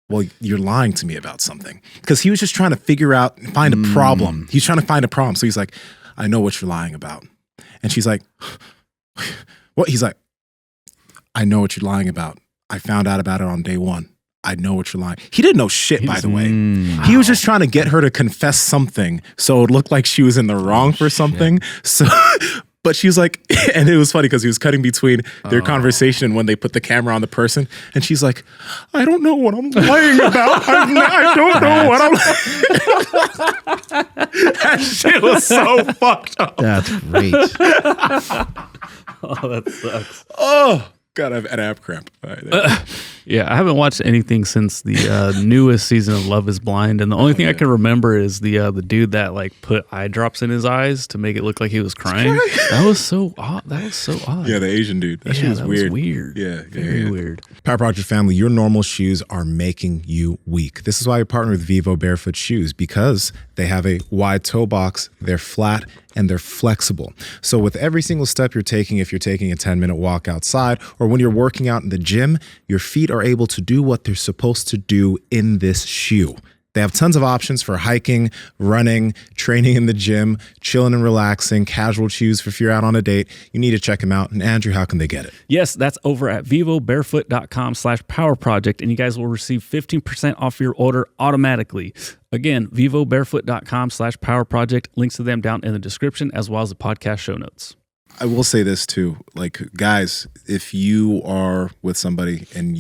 well, you're lying to me about something. Because he was just trying to figure out and find a problem. He's trying to find a problem. So he's like, I know what you're lying about. And she's like, what? He's like, I know what you're lying about. I found out about it on day one. I know what you're lying. He didn't know shit, by the way. He was just trying to get her to confess something so it looked like she was in the wrong for something. So, but she was like, and it was funny because he was cutting between their conversation and when they put the camera on the person. And she's like, I don't know what I'm lying about. I don't know what I'm. That shit was so fucked up. That's great. Oh, that sucks. Oh. God, I have an ab cramp. Right, yeah, I haven't watched anything since the newest season of Love is Blind, and the only thing I can remember is the dude that like put eye drops in his eyes to make it look like he was crying. That was so odd. Yeah, the Asian dude. That shit was weird. Yeah, very weird. Power Project family, your normal shoes are making you weak. This is why we partner with Vivo Barefoot Shoes, because they have a wide toe box, they're flat, and they're flexible. So with every single step you're taking, if you're taking a 10-minute walk outside, or when you're working out in the gym, your feet are able to do what they're supposed to do in this shoe. They have tons of options for hiking, running, training in the gym, chilling and relaxing, casual shoes for if you're out on a date. You need to check them out. And Andrew, how can they get it? Yes, that's over at vivobarefoot.com/powerproject, and you guys will receive 15% off your order automatically. Again, vivobarefoot.com/powerproject. Links to them down in the description as well as the podcast show notes. I will say this too, like guys, if you are with somebody and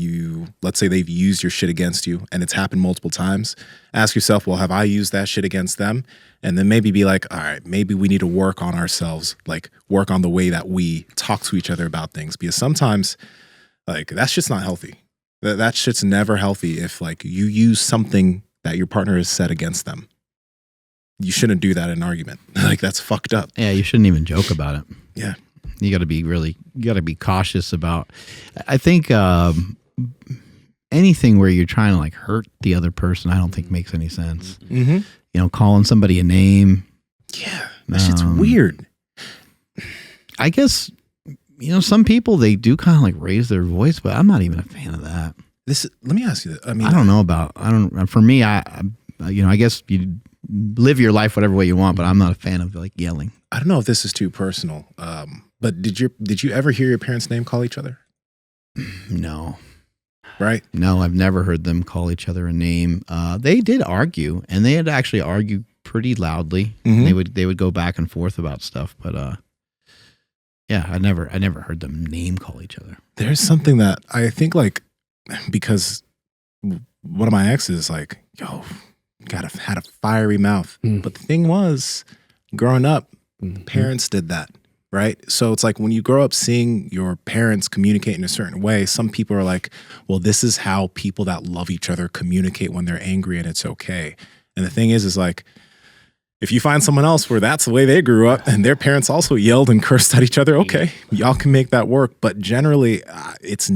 let's say they've used your shit against you and it's happened multiple times, ask yourself, well, have I used that shit against them? And then maybe be like, all right, maybe we need to work on ourselves, like work on the way that we talk to each other about things. Because sometimes like that shit's not healthy. That shit's never healthy if like you use something that your partner has said against them. You shouldn't do that in an argument. Like that's fucked up. Yeah, you shouldn't even joke about it. Yeah. You got to be cautious about, I think anything where you're trying to like hurt the other person, I don't think makes any sense. Mm-hmm. You know, calling somebody a name. Yeah. That shit's weird. I guess, you know, some people, they do kind of like raise their voice, but I'm not even a fan of that. Let me ask you that. For me, I guess you live your life whatever way you want, but I'm not a fan of like yelling. I don't know if this is too personal, but did you ever hear your parents' name call each other? No. Right? No, I've never heard them call each other a name. They did argue, and they had actually argued pretty loudly. Mm-hmm. They would go back and forth about stuff, but yeah, I never heard them name call each other. There's something that I think like because one of my exes like, yo, had a fiery mouth. But the thing was, growing up, Parents did that, right? So it's like when you grow up seeing your parents communicate in a certain way, some people are like, well, this is how people that love each other communicate when they're angry, and it's okay. And the thing is like, if you find someone else where that's the way they grew up and their parents also yelled and cursed at each other, okay, y'all can make that work. But generally, it's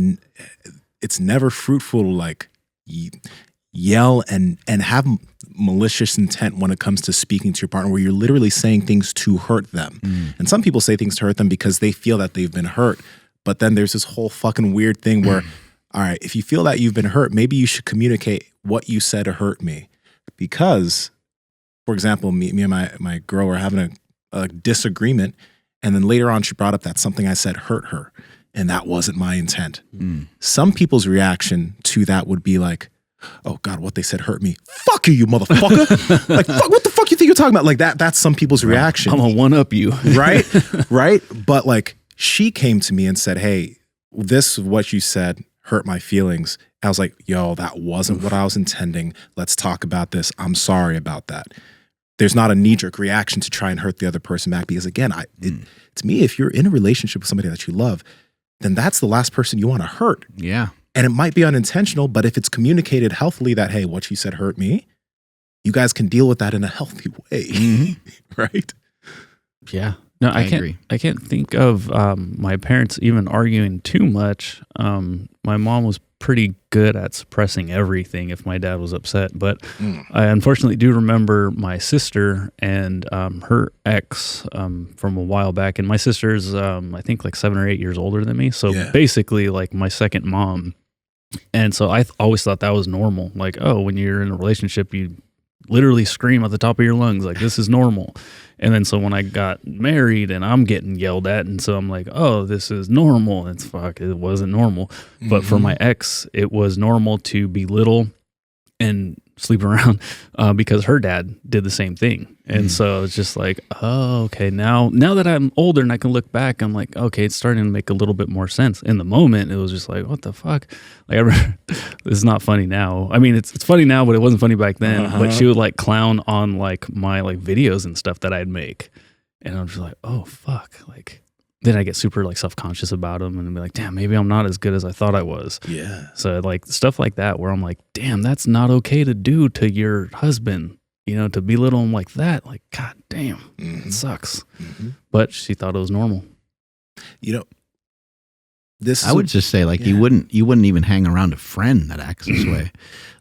never fruitful to like yell and have malicious intent when it comes to speaking to your partner, where you're literally saying things to hurt them. And some people say things to hurt them because they feel that they've been hurt. But then there's this whole fucking weird thing where, all right, if you feel that you've been hurt, maybe you should communicate what you said to hurt me. Because, for example, me and my girl were having a disagreement, and then later on she brought up that something I said hurt her, and that wasn't my intent. Some people's reaction to that would be like, oh God, what they said hurt me. Fuck you motherfucker. Like, fuck, what the fuck you think you're talking about? Like that's some people's reaction. I'm gonna one up you. Right? But like, she came to me and said, hey, this, what you said hurt my feelings. I was like, yo, that wasn't what I was intending. Let's talk about this. I'm sorry about that. There's not a knee-jerk reaction to try and hurt the other person back, because again, to me, if you're in a relationship with somebody that you love, then that's the last person you want to hurt. Yeah. And it might be unintentional, but if it's communicated healthily that, hey, what you said hurt me, you guys can deal with that in a healthy way. Right? Yeah. No, I can't agree. I can't think of my parents even arguing too much. My mom was pretty good at suppressing everything if my dad was upset. But I unfortunately do remember my sister and her ex from a while back. And my sister's, I think, like 7 or 8 years older than me. So basically like my second mom. And so I always thought that was normal. Like, oh, when you're in a relationship, you literally scream at the top of your lungs, like, this is normal. And then so when I got married and I'm getting yelled at, and so I'm like, oh, this is normal. It's fuck, it wasn't normal. But for my ex, it was normal to belittle and sleep around because her dad did the same thing. And so it's just like, oh, okay, now that I'm older and I can look back, I'm like, okay, it's starting to make a little bit more sense. In the moment, it was just like, what the fuck? Like, it's not funny now. I mean, it's funny now, but it wasn't funny back then. But she would like clown on like my like videos and stuff that I'd make. And I'm just like, oh, fuck. Like, then I get super like self-conscious about them and be like, damn, maybe I'm not as good as I thought I was. Yeah. So like stuff like that where I'm like, damn, that's not okay to do to your husband, you know, to belittle him like that. Like, God damn, it sucks. But she thought it was normal. You know, I would just say like you wouldn't even hang around a friend that acts this way.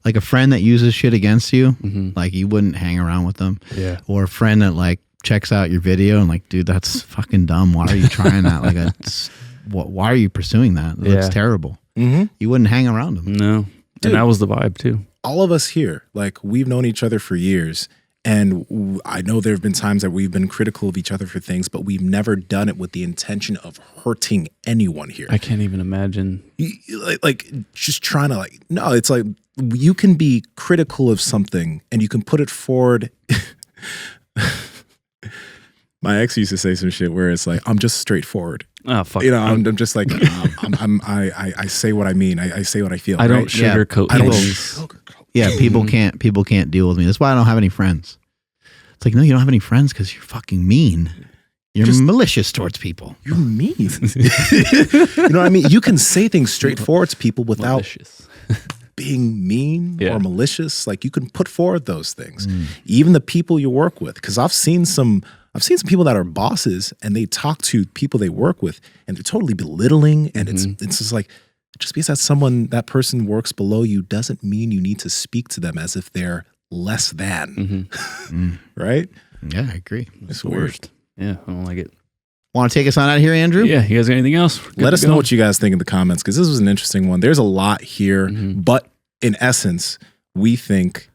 Like a friend that uses shit against you, like you wouldn't hang around with them. Yeah. Or a friend that like checks out your video and like, dude, that's fucking dumb. Why are you trying that? Like, why are you pursuing that? It looks terrible. You wouldn't hang around them. No. Dude, and that was the vibe too. All of us here, like, we've known each other for years. And I know there have been times that we've been critical of each other for things, but we've never done it with the intention of hurting anyone here. I can't even imagine. Like just trying to like, no, it's like you can be critical of something and you can put it forward. My ex used to say some shit where it's like, I'm just straightforward. Oh, fuck. You know, I'm just like, I say what I mean. I say what I feel. I don't sugarcoat things. Yeah, people can't deal with me. That's why I don't have any friends. It's like, no, you don't have any friends because you're fucking mean. You're just malicious towards people. You're mean. You know what I mean? You can say things straightforward to people without being mean or malicious. Like, you can put forward those things. Even the people you work with. Because I've seen some people that are bosses and they talk to people they work with and they're totally belittling. And it's just like, just because that person works below you doesn't mean you need to speak to them as if they're less than. Right? Yeah, I agree. It's the worst. Yeah, I don't like it. Want to take us on out of here, Andrew? Yeah, you guys got anything else? Let us know what you guys think in the comments, because this was an interesting one. There's a lot here, but in essence, we think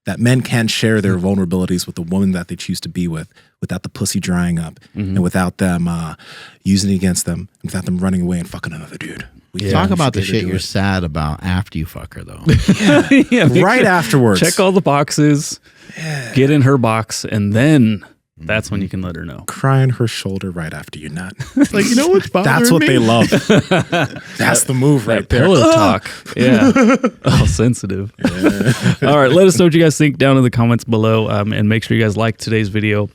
that men can't share their vulnerabilities with the woman that they choose to be with without the pussy drying up and without them using it against them, and without them running away and fucking another dude. Talk about the shit you're sad about after you fuck her, though. Right afterwards. Check all the boxes, get in her box, and then that's when you can let her know. Cry on her shoulder right after you nut. Like, you know what's bothering That's what me? they love. That's the move right there. Pillow talk. Yeah. Oh, sensitive. All right. Let us know what you guys think down in the comments below. And make sure you guys like today's video.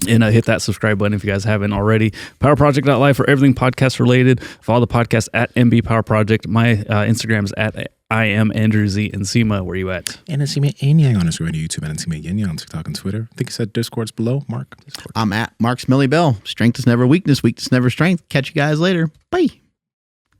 And hit that subscribe button if you guys haven't already. Powerproject.live for everything podcast related. Follow the podcast at MB Power Project. My Instagram is at I am Andrew Z. Nsima, where you at? And Nsima Inyang on Instagram and YouTube, and Nsima Inyang on TikTok and Twitter. I think you said Discord's below, Mark. Discord. I'm at Mark Smelly Bell. Strength is never weakness. Weakness never strength. Catch you guys later. Bye.